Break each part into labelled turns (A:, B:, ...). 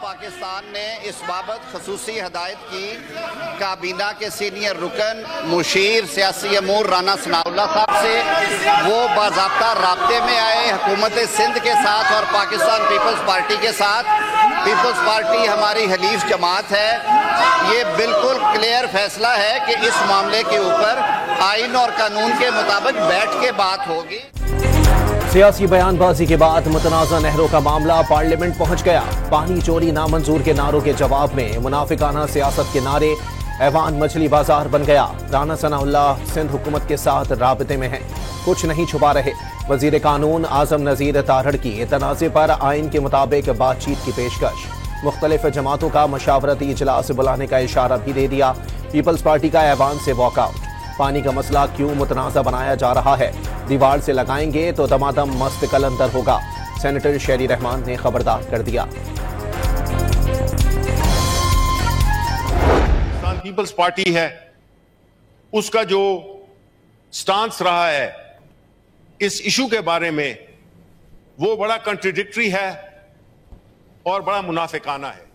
A: पाकिस्तान ने इस बाबत खसूसी हदायत की काबीना के सीनियर रुकन मुशीर सियासी अमूर राना सनाउल्लाह साहब से। वो बाज़ाब्ता राब्ते में आए हुकूमत सिंध के साथ और पाकिस्तान पीपल्स पार्टी के साथ। पीपल्स पार्टी हमारी हलीफ जमात है। ये बिल्कुल क्लियर फैसला है कि इस मामले के ऊपर आइन और कानून के मुताबिक बैठ के बात होगी।
B: सियासी बयानबाजी के बाद मुतनाज़ा नहरों का मामला पार्लियामेंट पहुंच गया। पानी चोरी नामंजूर के नारों के जवाब में मुनाफिकाना सियासत के नारे। ऐवान मछली बाजार बन गया। राना सनाउल्लाह सिंध हुकूमत के साथ राबते में हैं, कुछ नहीं छुपा रहे। वजीर कानून आजम नजीर तारड़ की तनाज़े पर आइन के मुताबिक बातचीत की पेशकश। मुख्तलिफ जमातों का मशावरती इजलास बुलाने का इशारा भी दे दिया। पीपल्स पार्टी का ऐवान से वॉकआउट। पानी का मसला क्यों मुतनाज़ा बनाया जा रहा है? दीवार से लगाएंगे तो दमादम मस्त कलंदर होगा। सेनेटर शेरी रहमान ने खबरदार कर दिया।
C: पीपल्स पार्टी है, उसका जो स्टांस रहा है इस इशू के बारे में वो बड़ा कंट्राडिक्टरी है और बड़ा मुनाफिकाना है।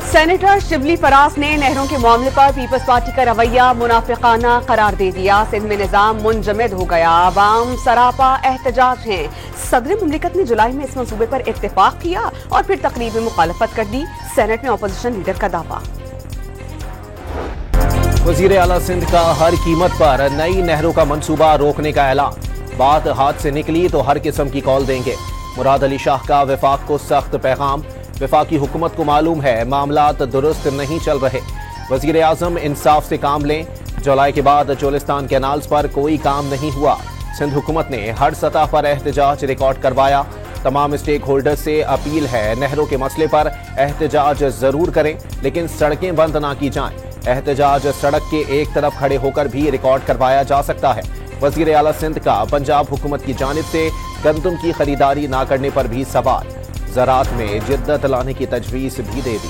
D: सेनेटर शिबली फराज ने नहरों के मामले पर पीपल्स पार्टी का रवैया मुनाफिकाना करार दे दिया। सिंध में निजाम मुंजमद हो गया, आवाम सरापा एहतजाज हैं। सदर मुमलिकत ने जुलाई में इस मंसूबे पर इत्तेफाक किया और फिर तकरीब में मुखालफत कर दी। सेनेट में अपोजिशन लीडर का दावा।
B: वजीर आला सिंध का हर कीमत पर नई नहरों का मंसूबा रोकने का ऐलान। बात हाथ से निकली तो हर किस्म की कॉल देंगे। मुराद अली शाह का वफाक को सख्त पैगाम। वफाकी हुकूमत को मालूम है मामलात दुरुस्त नहीं चल रहे। वजीर आजम इंसाफ से काम लें। जुलाई के बाद चोलिस्तान कैनाल्स पर कोई काम नहीं हुआ। सिंध हुकूमत ने हर सतह पर एहतजाज रिकॉर्ड करवाया। तमाम स्टेक होल्डर्स से अपील है नहरों के मसले पर एहतजाज जरूर करें, लेकिन सड़कें बंद ना की जाएं। एहतजाज सड़क के एक तरफ खड़े होकर भी रिकॉर्ड करवाया जा सकता है। वजीर आला सिंध का पंजाब हुकूमत की जानिब से गंदम की खरीदारी ना करने पर भी सवाल। ज़राअत में जिद्दत लाने की तजवीज़ भी दे दी।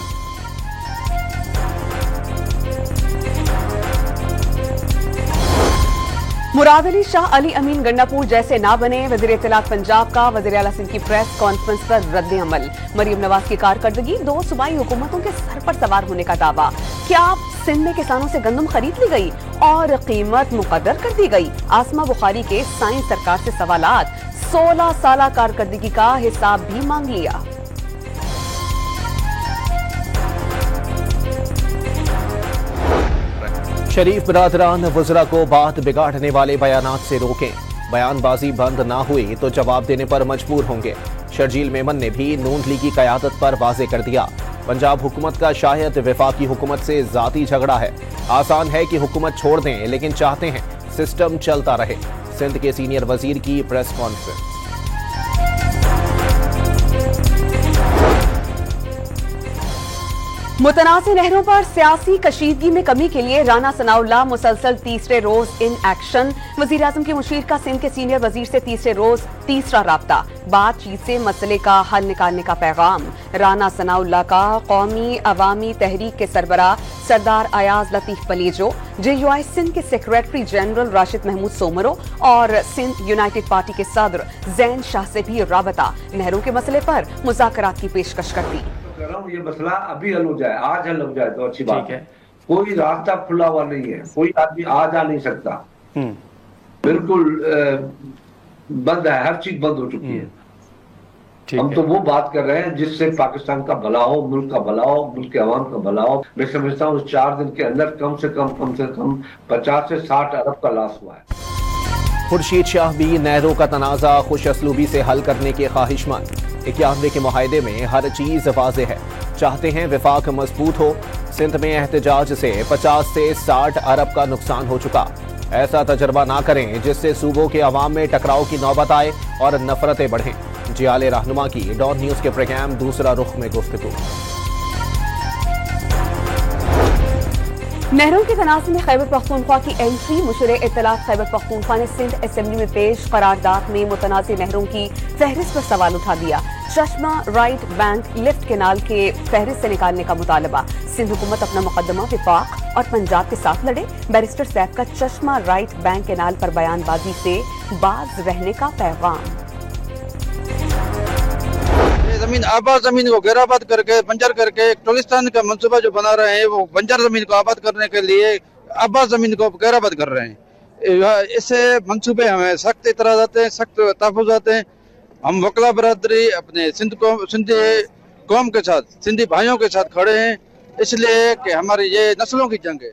D: मुराद अली शाह अली अमीन गंडापुर जैसे ना बने। वज़ीर इत्तलात पंजाब का वज़ीर आला सिंध की प्रेस कॉन्फ्रेंस पर रद्द अमल। मरियम नवाज की कारकर्दगी दो सूबाई हुकूमतों के सर पर सवार होने का दावा। क्या सिंध में किसानों से गंदम खरीद ली गई और कीमत मुकर्रर कर दी गई? आसमा बुखारी के साईं सरकार से सवालात। 16 साल कारकर्दगी का हिसाब भी मांग लिया।
B: शरीफ बिरादरान वज़रा को बात बिगाड़ने वाले बयानात से रोकें। बयानबाजी बंद ना हुई तो जवाब देने पर मजबूर होंगे। शर्जील मेमन ने भी नून लीग की क़यादत पर वाज़े कर दिया। पंजाब हुकूमत का शायद वफाकी हुकूमत से ज़ाती झगड़ा है। आसान है कि हुकूमत छोड़ दें, लेकिन चाहते हैं सिस्टम चलता रहे। सिंध के सीनियर वजीर की प्रेस कॉन्फ्रेंस।
D: मुतनाज़ नहरों पर सियासी कशीदगी में कमी के लिए राना सनाउल्लाह मुसलसल तीसरे रोज इन एक्शन। वजीर आजम के मुशीर का सिंध के सीनियर वजीर से तीसरे रोज तीसरा राब्ता। बातचीत से मसले का हल निकालने का पैगाम। राना सनाउल्लाह का कौमी अवामी तहरीक के सरबराह सरदार अयाज लतीफ पलेजो, JUI सिंध के सेक्रेटरी जनरल राशिद महमूद सोमरो और सिंध यूनाइटेड पार्टी के सदर जैन शाह से भी राबता। नहरों के मसले पर मुज़ाकरात की पेशकश कर दी।
E: ये मसला अभी हल हो जाए, आज हल हो जाए तो अच्छी बात है। कोई रास्ता खुला हुआ नहीं है, कोई आदमी आ जा नहीं सकता। बिल्कुल बंद है, हर चीज बंद हो चुकी है। हम तो वो बात कर रहे हैं जिससे पाकिस्तान का भला हो, मुल्क का भला हो, मुल्क के अवाम का भला हो। मैं समझता हूँ 4 दिन के अंदर कम से कम 50 से 60 अरब का लॉस हुआ है।
B: खुर्शीद शाह भी नहरों का तनाज़ा खुश असलूबी से हल करने के ख्वाहिशमंद। 91 के मुआहदे में हर चीज वाज़े है। चाहते हैं वफाक मजबूत हो। सिंध में एहतजाज से 50 से 60 अरब का नुकसान हो चुका। ऐसा तजर्बा ना करें जिससे सूबों के अवाम में टकराव की नौबत आए और नफरतें बढ़ें। जियाले रहनुमा की डॉन न्यूज के प्रोग्राम दूसरा रुख में गुफ्तगू।
D: नहरों के तनाज़े में खैबर पख्तूनख्वा की एंट्री। मुशीर इत्तलात खैबर पख्तूनख्वा ने सिंध असेंबली में पेश करारदाद में मुतनाज़ नहरों की फहरिस्त पर सवाल उठा दिया। चश्मा राइट बैंक लिफ्ट केनाल के फहरिस्त से निकालने का मुतालबा। सिंध हुकूमत अपना मुकदमा विफाक और पंजाब के साथ लड़े। बैरिस्टर सैफ का चश्मा राइट बैंक केनाल पर बयानबाजी से बाज रहने का पैगाम।
F: जमीन आबाद जमीन को घेराबाद करके बंजर करके टोलिस्तान का मंसूबा जो बना रहे हैं वो बंजर जमीन को आबाद करने के लिए आबाद जमीन को घेराबाद कर रहे हैं। इससे मंसूबे हमें सख्त इतराज आते हैं, सख्त तहफ़्फ़ुज़ आते हैं। हम वकला बरादरी अपने सिंधी कौम के साथ, सिंधी भाइयों के साथ खड़े हैं, इसलिए कि हमारी ये नस्लों की जंग है।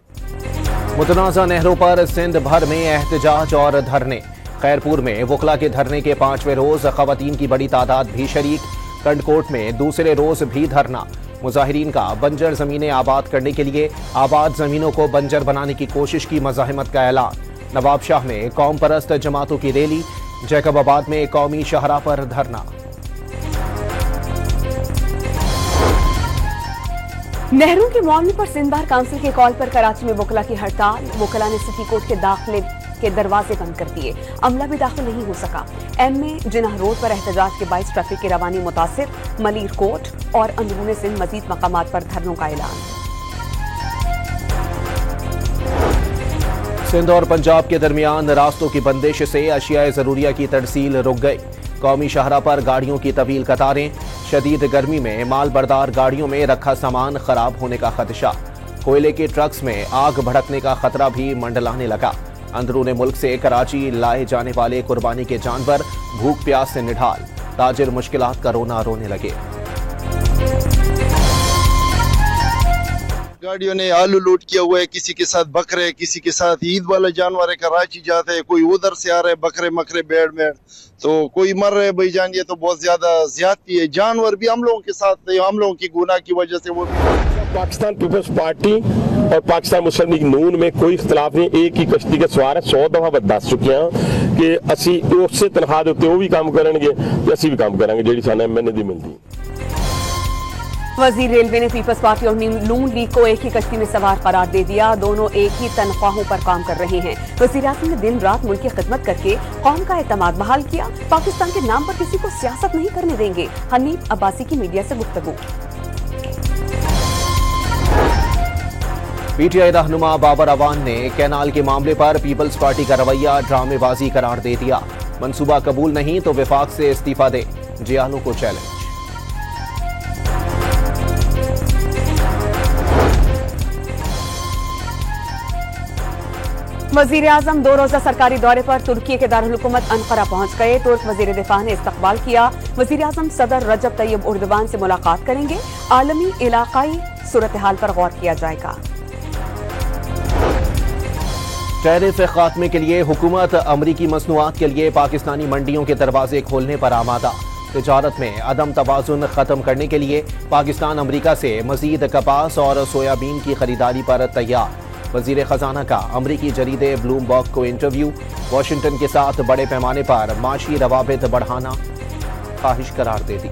B: मुतनाज़ा नहरों पर सिंध भर में एहतजाज और धरने। खैरपुर में वकला के धरने के 5वें रोज खवातीन की बड़ी तादाद भी शरीक। कंडकोट में दूसरे रोज भी धरना। मुजाहिरीन का बंजर जमीनें आबाद करने के लिए आबाद जमीनों को बंजर बनाने की कोशिश की मज़ाहिमत का ऐलान। नवाबशाह में कौम परस्त जमातों की रैली। जैकबाबाद में कौमी शहरा पर धरना।
D: नेहरू के मामले पर सिंध बार काउंसिल के कॉल पर कराची में वकला की हड़ताल। वकला ने सिटी कोर्ट के दाखिले के दरवाजे बंद कर दिए, अमला भी दाखिल नहीं हो सका। एमए जिनाह रोड पर एहतजाज के बाइस ट्रैफिक की रवानी मुतासिर। मलीर कोट और अंदरूनी सिंध मजीद मकामात पर धरनों का ऐलान।
B: सिंध और पंजाब के दरमियान रास्तों की बंदिश से अशियाए जरूरिया की तरसील रुक गई। कौमी शाहरा पर गाड़ियों की तवील कतारें। शदीद गर्मी में माल बरदार गाड़ियों में रखा सामान खराब होने का खदशा। कोयले के ट्रक्स में आग भड़कने का खतरा भी मंडलाने लगा। अंदरूने मुल्क से कराची लाए जाने वाले कुर्बानी के जानवर भूख प्यास से निढाल। ताजिर मुश्किलात का रोना रोने लगे।
G: गाड़ियों ने आलू लूट किया हुआ है, किसी के साथ बकरे, किसी के साथ ईद वाले जानवर है, कराची जाते हैं, कोई उधर से आ रहे बकरे मकरे बेड़ में, तो कोई मर रहे भाई जान। ये तो बहुत ज्यादा ज्यादती है। जानवर भी हम लोगों के साथ, हम लोगों की गुनाह की वजह से वो
H: पाकिस्तान पीपल्स पार्टी और पाकिस्तान मुस्लिम लीग नून में कोई इख्तलाफ नहीं। एक ही कश्ती के सवार है। 100 दफा दस चुके हैं कि असी उससे तनख्वाह देते वो भी काम करेंगे, असी भी काम करेंगे जी सानू मैंने मिलती।
D: वजीर रेलवे ने पीपल्स पार्टी और नून लीग को एक ही कश्ती में सवार करार दे दिया। दोनों एक ही तनख्वाहों पर काम कर रहे हैं। वजीर आज़म ने दिन रात मुल्क की खिदमत करके कौम का एतमाद बहाल किया। पाकिस्तान के नाम पर किसी को सियासत नहीं करने देंगे। हनीफ अब्बासी की मीडिया से गुफ्तगू।
B: पीटीआई रहनुमा बाबर अवान ने कैनाल के मामले पर पीपल्स पार्टी का रवैया ड्रामेबाजी करार दे दिया। मंसूबा कबूल नहीं तो विफाक से इस्तीफा दे। जियालों को चैलेंज।
D: वजीर आजम 2 रोजा सरकारी दौरे पर तुर्की के दारुल हुकूमत अनकरा पहुंच गए। तुर्क वजीर दिफा ने इस्तकबाल किया। वजीर आजम सदर रजब तैयब उर्दवान से मुलाकात करेंगे। आलमी इलाकाई सूरत हाल पर गौर किया जाएगा।
B: टैरिफ खात्मे के लिए हुकूमत अमरीकी मसनूआत के लिए पाकिस्तानी मंडियों के दरवाजे खोलने पर आमादा। तिजारत में अदम तवाजुन खत्म करने के लिए पाकिस्तान अमरीका से मजीद कपास और सोयाबीन की खरीदारी पर तैयार। वजीर खजाना का अमरीकी जरीदे ब्लूमबर्ग को इंटरव्यू। वाशिंगटन के साथ बड़े पैमाने पर माशी रवाबित बढ़ाना ख्वाहिश करार दे दी।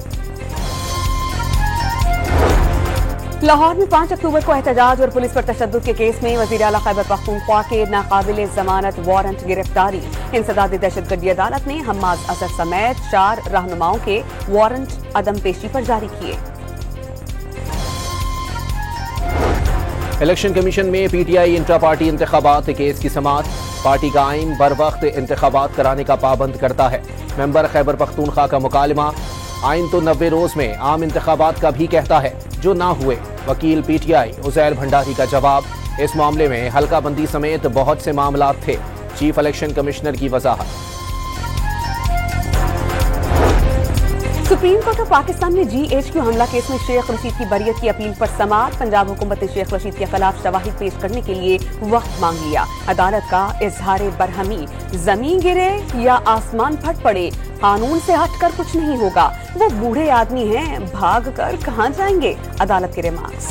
D: लाहौर में 5 अक्टूबर को एहतजाज और पुलिस पर तशद्दुद के केस में वजीर आला खैबर पख्तूनख्वा के नाकाबिल जमानत वारंट गिरफ्तारी। इंसदादी दहशतगर्दी अदालत ने हम्माज असद समेत 4 रहनुमाओं के वारंट अदम पेशी पर जारी किए।
B: इलेक्शन कमीशन में पीटीआई इंट्रा पार्टी इंतखाबात केस की समाअत। पार्टी का आइन बर वक्त इंतखाबात कराने का पाबंद करता है। मेंबर खैबर पख्तूनख्वा का मुकालमा। आइन तो 90 रोज में आम इंतखाबात का भी कहता है जो ना हुए। वकील पीटीआई उजैर भंडारी का जवाब। इस मामले में हल्का बंदी समेत बहुत से मामला थे। चीफ इलेक्शन कमिश्नर की वजाहत।
D: सुप्रीम कोर्ट ऑफ पाकिस्तान में GHQ हमला केस में शेख रशीद की बरियत की अपील पर समाअत। पंजाब हुकूमत ने शेख रशीद के खिलाफ शवाहिद पेश करने के लिए वक्त मांग लिया। अदालत का इजहार बरहमी। जमीन गिरे या आसमान फट पड़े, कानून से हटकर कुछ नहीं होगा। वो बूढ़े आदमी हैं, भाग कर कहां जाएंगे। अदालत के रिमार्क्स।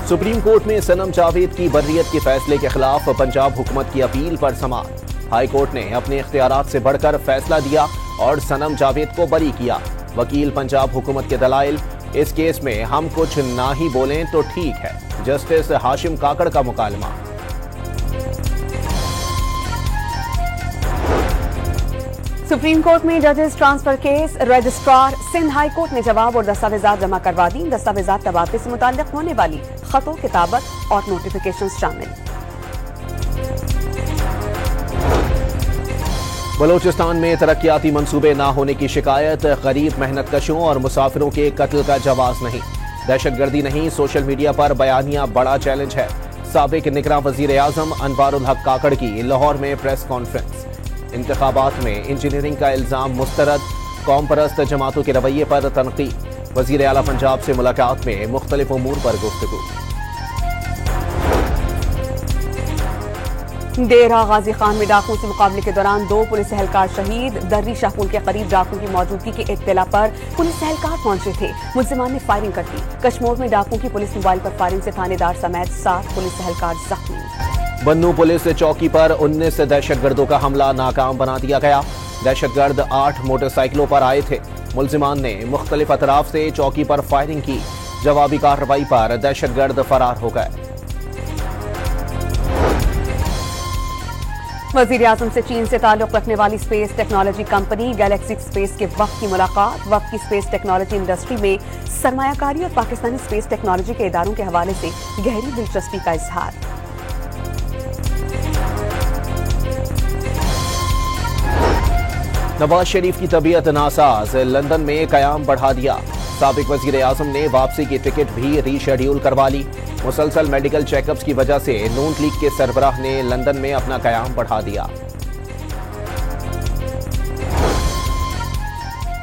B: सुप्रीम कोर्ट में सनम जावेद की बर्रियत के फैसले के खिलाफ पंजाब हुकूमत की अपील पर समाअत। हाई कोर्ट ने अपने इख्तियारात से बढ़कर फैसला दिया और सनम जावेद को बरी किया। वकील पंजाब हुकूमत के दलाइल। इस केस में हम कुछ ना ही बोलें तो ठीक है। जस्टिस हाशिम काकड़ का मुकालमा।
D: सुप्रीम कोर्ट में जजेस transfer case. Registrar Sindh high court ने जवाब और दस्तावेजात जमा करवा दी। दस्तावेजात तबादले से मुताल्लिक होने वाली खतों किताबत और नोटिफिकेशन शामिल।
B: बलोचिस्तान में तरक्याती मंसूबे न होने की शिकायत, गरीब मेहनतकशों और मुसाफिरों के कत्ल का जवाब नहीं। दहशतगर्दी नहीं, सोशल मीडिया पर बयानिया बड़ा चैलेंज है। साबिक निगरान वजीर आजम अनवारुल हक काकड़ की लाहौर में प्रेस कॉन्फ्रेंस। इंतखाबात में इंजीनियरिंग का इल्जाम मुस्तरद, कौम परस्त जमातों के रवैये पर तनकीद। वजीर आला पंजाब से मुलाकात में मुख्तलिफ उमूर पर गुफ्तगू।
D: डेरा गाजी खान में डाकुओं से मुकाबले के दौरान 2 पुलिस एहलकार शहीद। दर्री शाहपुल के करीब डाकुओं की मौजूदगी की इत्तला पर पुलिस एहलकार पहुंचे थे। मुल्जिमान ने फायरिंग कर दी। कश्मीर में डाकुओं की पुलिस मोबाइल पर फायरिंग से थानेदार समेत 7 पुलिस एहलकार जख्मी।
B: बन्नू पुलिस चौकी पर 19 दहशतगर्दों का हमला नाकाम बना दिया गया। दहशतगर्द 8 मोटरसाइकिलों पर आए थे। मुल्जिमान ने मुख्तलिफ अतराफ से चौकी पर फायरिंग की। जवाबी कार्रवाई पर दहशतगर्द फरार हो गए।
D: वजीर आजम से चीन से ताल्लुक रखने वाली space technology company Galaxy space के वक्त की मुलाकात। वक्त की स्पेस टेक्नोलॉजी इंडस्ट्री में सरमायाकारी और पाकिस्तानी स्पेस टेक्नोलॉजी के इदारों के हवाले से गहरी दिलचस्पी का इजहार।
B: नवाज शरीफ की तबीयत नासाज, लंदन में कयाम बढ़ा दिया। साबिक वजीर आजम ने वापसी की टिकट भी रीशेड्यूल करवा ली। मुसलसल मेडिकल चेकअप्स की वजह से नून लीग के सरबराह ने लंदन में अपना कयाम बढ़ा दिया।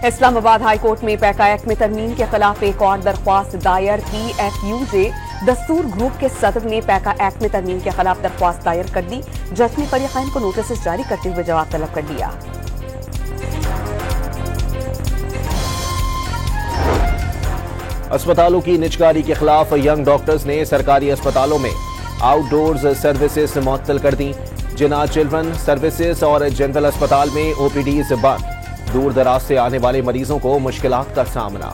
D: इस्लामाबाद हाई कोर्ट में पैका एक्ट में तरमीम के खिलाफ एक और दरख्वास्त दायर। PFUJ दस्तूर ग्रुप के सदर ने पैका एक्ट में तरमीम के खिलाफ दरख्वास्त दायर कर दी। जज ने फरीकैन को नोटिस जारी करते हुए जवाब तलब कर दिया।
B: अस्पतालों की निजकारी के खिलाफ यंग डॉक्टर्स ने सरकारी अस्पतालों में आउटडोर्स सर्विसेज मुअत्तल कर दी। जिना चिल्ड्रन सर्विसेज और जनरल अस्पताल में OPDs बंद। दूर दराज से आने वाले मरीजों को मुश्किलात का सामना।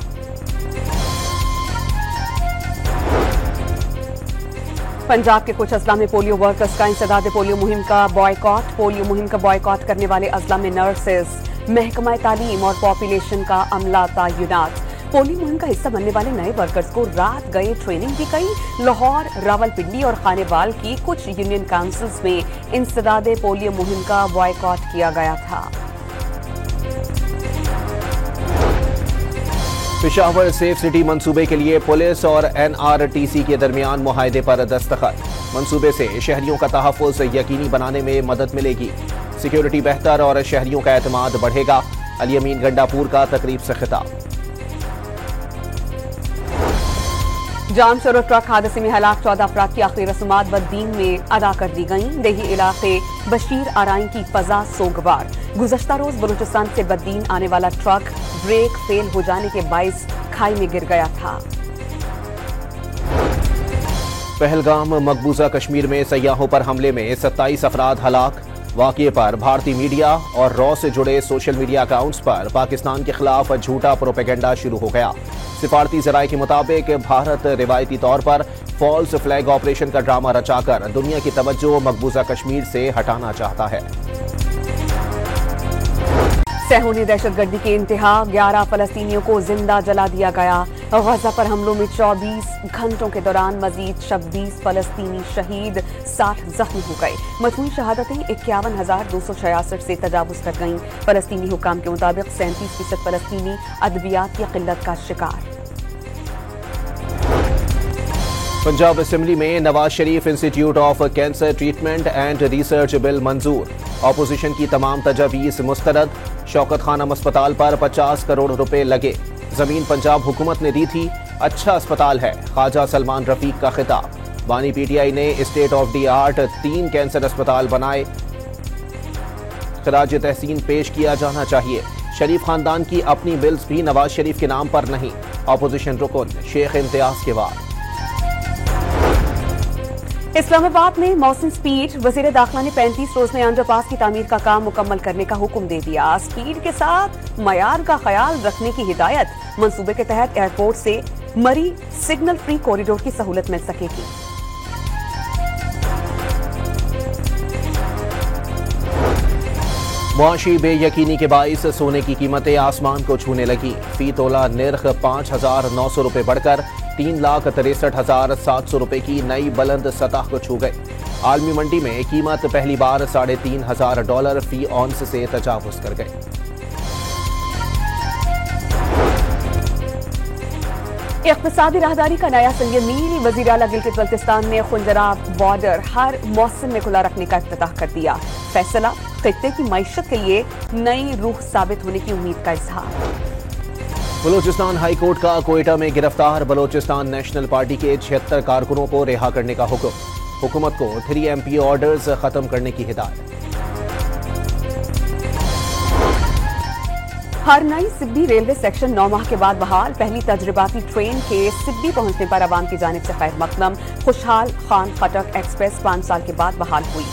D: पंजाब के कुछ अजला में पोलियो वर्कर्स का इंसदाद पोलियो मुहिम का बॉयकॉट। पोलियो मुहिम का बॉयकॉट करने वाले अजला में नर्सेज, महकमा तालीम और पॉपुलेशन का अमला तैनात। पोलियो मुहिम का हिस्सा बनने वाले नए वर्कर्स को रात गए ट्रेनिंग दी गई। लाहौर, रावलपिंडी और खानेवाल की कुछ यूनियन काउंसिल्स में इंसदाद पोलियो मुहिम का बॉयकॉट किया गया था।
B: पेशावर सेफ सिटी मंसूबे के लिए पुलिस और NRTC के दरमियान मुआहदे पर दस्तखत। मंसूबे से शहरियों का तहफ़्फ़ुज़ यकीनी बनाने में मदद मिलेगी। सिक्योरिटी बेहतर और शहरियों का एतमाद बढ़ेगा। अली अमीन गंडापुर का तकरीब से खिताब।
D: जाम शोर ट्रक हादसे में हलाक 14 अफराद की आखिरी रस्मात बद्दीन में अदा कर दी गईं। देही इलाके बशीर आराइन की फजा सोगवार। गुज़श्ता रोज बलूचिस्तान से बद्दीन आने वाला ट्रक ब्रेक फेल हो जाने के बाइस खाई में गिर गया था।
B: पहलगाम मकबूजा कश्मीर में सयाहों पर हमले में 27 अफराद हलाक। वाक़ये पर भारतीय मीडिया और रॉ से जुड़े सोशल मीडिया अकाउंट्स पर पाकिस्तान के खिलाफ झूठा प्रोपेगेंडा शुरू हो गया। सिफारती ज़राए के मुताबिक भारत रिवायती तौर पर फॉल्स फ्लैग ऑपरेशन का ड्रामा रचाकर दुनिया की तवज्जो मकबूजा कश्मीर से हटाना चाहता है।
D: सहूनी दहशतगर्दी के इंतहा, 11 फलस्तीनियों को जिंदा जला दिया गया। गजा पर हमलों में 24 घंटों के दौरान मजीद 26 फलस्तीनी शहीद, 60 जख्मी हो गए। मजमूई शहादतें 51,266 से तजावुज कर गईं। फलस्तीनी हुकाम के मुताबिक 37% फलस्तीनी अद्वियात की किल्लत का शिकार।
B: पंजाब असेंबली में Nawaz Sharif institute of cancer treatment and research bill मंजूर। ऑपोजिशन की तमाम तजावीज़ मुस्तरद। शौकत खानम अस्पताल पर 50 करोड़ रुपए लगे। जमीन पंजाब हुकूमत ने दी थी। अच्छा अस्पताल है, ख्वाजा सलमान रफीक का खिताब। बानी PTI ने state of the art 3 cancer अस्पताल बनाए। खराज तहसीन पेश किया जाना चाहिए। शरीफ खानदान की अपनी बिल्स भी नवाज शरीफ के नाम पर नहीं। ऑपोजिशन रुकन शेख इम्तियाज के बाद।
D: इस्लामाबाद में मौसम स्पीड, वजीर दाखिला ने 35 रोज में अंडरपास की तामीर का काम मुकम्मल करने का हुक्म दे दिया। स्पीड के साथ मयार का ख्याल रखने की हिदायत। मंसूबे के तहत एयरपोर्ट से मरी सिग्नल फ्री कॉरिडोर की सहूलत मिल सकेगी।
B: मुआशी बेयकीनी के बाइस सोने की कीमतें आसमान को छूने लगी। फी तोला निर्ख 5,900 रुपए बढ़कर 3,63,700 रुपए की नई बुलंद सतह को छू गई। आलमी मंडी में कीमत पहली बार $3,500 फी औंस से तजावुज कर गई।
D: इक़्तिसादी राहदारी का नया संग मील। वज़ीर आला गिलगित बल्तिस्तान ने खुंजराब बॉर्डर हर मौसम में खुला रखने का इफ्तिताह कर दिया। फैसला खित्ते की मईशत के लिए नई रूह साबित होने की उम्मीद का इजहार।
B: बलूचिस्तान हाई कोर्ट का कोयटा में गिरफ्तार बलूचिस्तान नेशनल पार्टी के 76 कारकुनों को रिहा करने का हुक्म। हुकूमत को 3 MP ऑर्डर्स खत्म करने की हिदायत।
D: हर नई सिब्बी रेलवे सेक्शन 9 माह के बाद बहाल। पहली तजर्बाती ट्रेन के सिब्बी पहुंचने पर अवाम की जानिब से खैर मकदम। खुशहाल खान खटक एक्सप्रेस 5 साल के बाद बहाल हुई।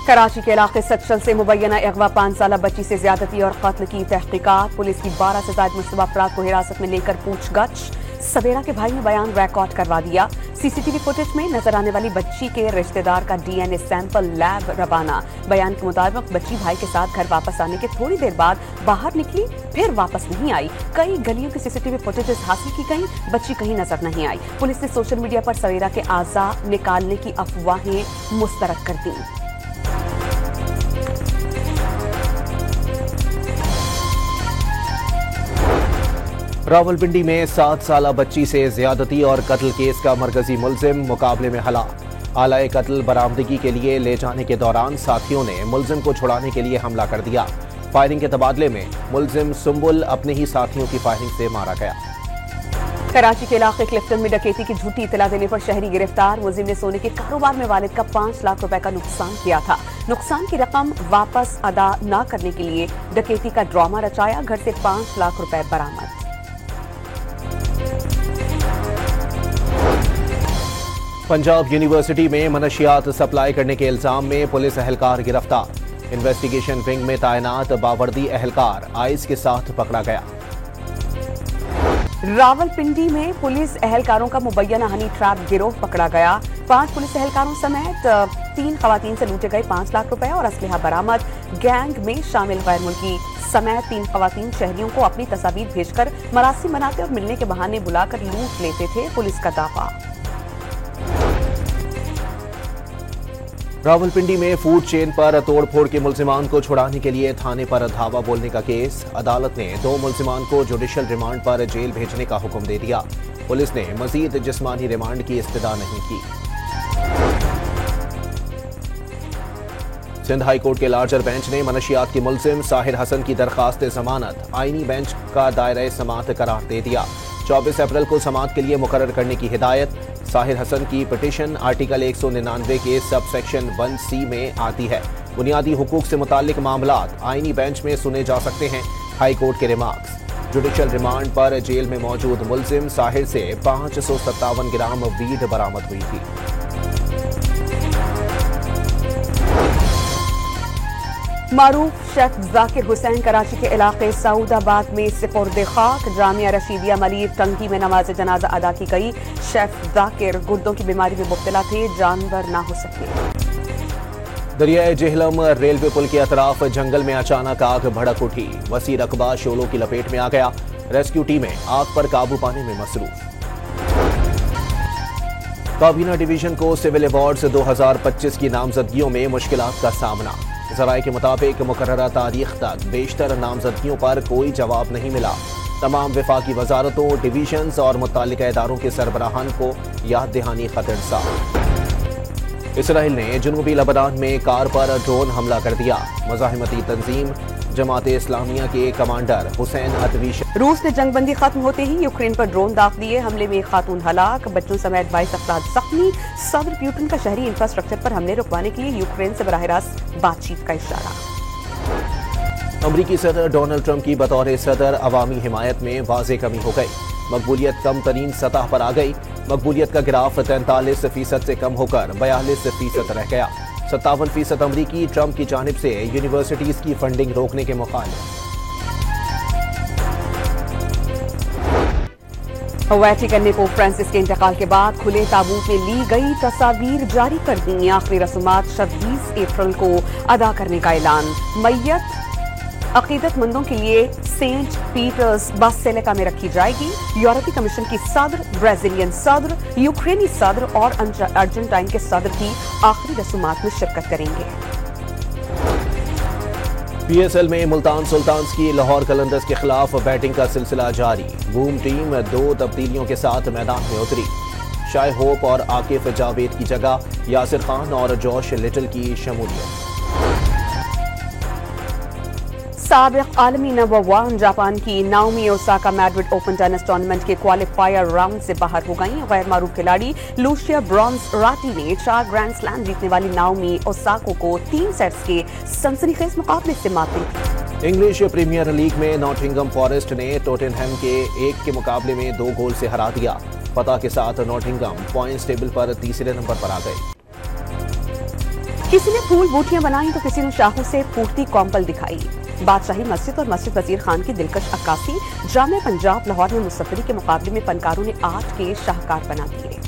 D: कराची के इलाके सच्चल से मुबैना अगवा 5 साला बच्ची से ज्यादती और कत्ल की तहकीकात। पुलिस की 12 से ज्यादा मुश्तबा अफराद को हिरासत में लेकर पूछगछ। सवेरा के भाई ने बयान रिकॉर्ड करवा दिया। CCTV फुटेज में नजर आने वाली बच्ची के रिश्तेदार का DNA सैंपल लैब रवाना। बयान के मुताबिक बच्ची भाई के साथ घर वापस आने के थोड़ी देर बाद बाहर निकली, फिर वापस नहीं आई। कई गलियों की CCTV फुटेजेस हासिल की गई, बच्ची कहीं नजर नहीं आई। पुलिस ने सोशल मीडिया पर सवेरा के आज़ा निकालने की अफवाहें मुस्तरद कर दी।
B: रावलपिंडी में 7 साला बच्ची से ज्यादती और कत्ल केस का मरकजी मुल्जिम मुकाबले में हलाक। आलाए कत्ल बरामदगी के लिए ले जाने के दौरान साथियों ने मुल्जिम को छुड़ाने के लिए हमला कर दिया। फायरिंग के तबादले में मुल्जिम सुम्बुल अपने ही साथियों की फायरिंग से मारा गया।
D: कराची के इलाके क्लिफ्टन में डकैती की झूठी इतला देने पर शहरी गिरफ्तार। मुल्जिम ने सोने के कारोबार में वालिद का 5 लाख रुपए का नुकसान किया था। नुकसान की रकम वापस अदा न करने के लिए डकैती का ड्रामा रचाया। घर से 5 लाख रुपए बरामद।
B: पंजाब यूनिवर्सिटी में मनशियात सप्लाई करने के इल्जाम में पुलिस एहलकार गिरफ्तार। इन्वेस्टिगेशन विंग में तैनात बावर्दी एहलकार आइस के साथ पकड़ा गया।
D: रावलपिंडी में पुलिस एहलकारों का मुबैना हनी ट्रैप गिरोह पकड़ा गया। 5 पुलिस एहलकारों समेत 3 खवातीन से लूटे गए 5 लाख रुपए और असलहा बरामद। गैंग में शामिल गैर मुल्की समेत 3 खवातीन शहरियों को अपनी तस्वीर भेजकर मरासिम मनाते और मिलने के बहाने बुलाकर लूट लेते थे, पुलिस का दावा।
B: रावलपिंडी में फूड चेन पर तोड़फोड़ के मुल्जिमान को छुड़ाने के लिए थाने पर धावा बोलने का केस। अदालत ने 2 मुल्जिमान को जुडिशल रिमांड पर जेल भेजने का हुक्म दे दिया। पुलिस ने मजीद जिस्मानी रिमांड की इस्तदा नहीं की। सिंध हाई कोर्ट के लार्जर बेंच ने मनशियात के मुल्जिम साहिर हसन की दरखास्त जमानत आईनी बेंच का दायरा समात करार दे दिया। 24 अप्रैल को समात के लिए मुकर्रर करने की हिदायत। साहिर हसन की पिटीशन आर्टिकल 199 के सब सेक्शन 1C में आती है। बुनियादी हुकूक से मुताल्लिक मामलात आईनी बेंच में सुने जा सकते हैं। हाई कोर्ट के रिमार्क्स। जुडिशल रिमांड पर जेल में मौजूद मुल्जिम साहिर से 557 ग्राम वीड बरामद हुई थी।
D: मारूफ शेफ जाकिर हुसैन कराची के इलाके सऊदाबाद में सिपुर्द खाक। जामिया रशीदिया मलिर टंकी में नमाज जनाजा अदा की गई। शेफ जाकिर गुर्दों की बीमारी में मुब्तला थे, जानवर ना हो सके।
B: दरियाए जेहलम रेलवे पुल के अतराफ जंगल में अचानक आग भड़क उठी। वसी रकबा शोलों की लपेट में आ गया। रेस्क्यू टीमें आग पर काबू पाने में मसरूफ। काबीना डिवीजन को सिविल अवार्ड्स 2025 की नामजदगियों में मुश्किलात का सामना। ज़राए के मुताबिक मुकर्ररा तारीख तक बेशतर नामजदगियों पर कोई जवाब नहीं मिला। तमाम वफाकी वजारतों, डिवीजन्स और मुत्तालिका इदारों के सरबराहान को याद दहानी खतरसा। इसराइल ने जनूबी लबनान में कार पर ड्रोन हमला कर दिया। मज़ाहिमती तंजीम जमाते इस्लामिया के कमांडर हुसैन अतवी।
D: रूस ने जंगबंदी खत्म होते ही यूक्रेन पर ड्रोन दाग दिए। हमले में खातून हलाक, बच्चों समेत 22 अफराद जख्मी। सदर पुतिन का शहरी इंफ्रास्ट्रक्चर पर हमले रुकवाने के लिए यूक्रेन से बराह रास्त बातचीत का इशारा।
B: अमरीकी सदर डोनाल्ड ट्रंप की बतौर सदर अवामी हिमायत में वाज़ेह कमी हो गई। मकबूलियत कम तरीन सतह पर आ गई। मकबूलियत का ग्राफ 43% से कम होकर 42% रह गया। 57% अमरीकी ट्रंप की जानिब से यूनिवर्सिटीज की फंडिंग रोकने के मुखालिफ।
D: वेटिकन ने पोप फ्रांसिस के इंतकाल के बाद खुले ताबूत में ली गई तस्वीर जारी कर दी। आखिरी रस्मात 26 अप्रैल को अदा करने का ऐलान। मैयत अकीदतमंदों के लिए सेंट पीटर्स बासिलिका में रखी जाएगी। यूरोपीय कमीशन की सदर, ब्राजीलियन सदर, यूक्रेनी सदर और अर्जेंटाइन के सदर की आखिरी रसूमात में शिरकत करेंगे।
B: PSL में मुल्तान सुल्तान्स की लाहौर कलंदर्स के खिलाफ बैटिंग का सिलसिला जारी। बूम टीम 2 तब्दीलियों के साथ मैदान में उतरी। शाय होप और आकिफ जावेद की जगह यासिर खान और जॉश लिटिल की शमूलियत।
D: साबिक आलमी नंबर 1 जापान की Naomi Osaka Madrid open tennis tournament के क्वालिफायर राउंड से बाहर हो गईं। गैर मारूफ खिलाड़ी लूशिया ब्रॉन्स राटी ने 4 ग्रैंड स्लैम जीतने वाली नाओमी ओसाका को 3 सेट्स के सनसनीखेज मुकाबले से मात दी।
B: इंग्लिश प्रीमियर लीग में नॉटिंघम फॉरेस्ट ने टोटेनहम के 1 के मुकाबले में 2 गोल से हरा दिया। फतह के साथ नॉटिंघम पॉइंट्स टेबल पर तीसरे नंबर पर आ गए।
D: किसी ने फूल बूटियां बनाई तो किसी ने शाहों से फूटती कॉम्पल दिखाई। बादशाही मस्जिद और मस्जिद वजीर खान की दिलकश अक्कासी। जामे पंजाब लाहौर में मुसफ्फरी के मुकाबले में फनकारों ने 8 के शाहकार बना दिए।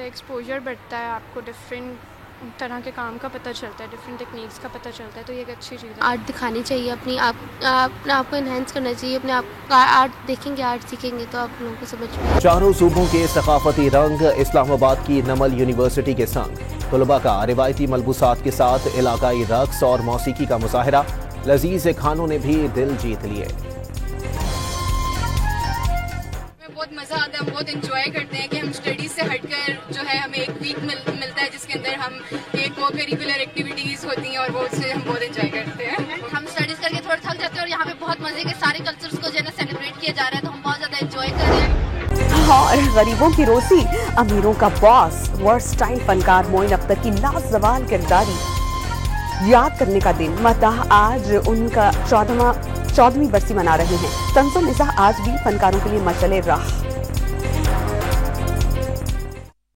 I: एक्सपोजर बढ़ता है, आपको डिफरेंट तरह के काम का पता चलता है, डिफरेंट टेक्निक्स का पता चलता है, तो ये एक अच्छी चीज़ है।
J: आर्ट दिखानी चाहिए, अपने आप को इन्हेंस करना चाहिए। अपने आप आर्ट देखेंगे, आर्ट सीखेंगे तो आप लोगों को समझ में।
B: चारों सूबों के सकाफती रंग इस्लामाबाद की नमल यूनिवर्सिटी के संग तलबा का रिवायती मलबूसात के साथ इलाकाई रक्स और मौसीकी का मुजाहरा। लजीज खानों ने भी दिल जीत लिए।
K: बहुत मज़ा आता है, हम बहुत एंजॉय करते हैं कि हम स्टडीज से हटकर जो है हमें एक वीक मिलता है जिसके अंदर हम एक को करिकुलर एक्टिविटीज होती हैं और वो उससे हम बहुत एंजॉय करते हैं।
J: हम स्टडीज करके थोड़ा थक जाते हैं और यहाँ पे बहुत मजे के सारे कल्चर्स को जो है ना सेलिब्रेट किया जा रहा है, तो हम बहुत ज्यादा एंजॉय कर रहे हैं।
D: और गरीबों की रोजी, अमीरों का बॉस, वर्सटाइल फनकार मोइन अख्तर की लाजवाल किरदारी याद करने का दिन। मदाह आज उनका 14वीं बरसी मना रहे हैं। तंज़ो मिज़ाह आज भी फनकारों के लिए मशअल राह।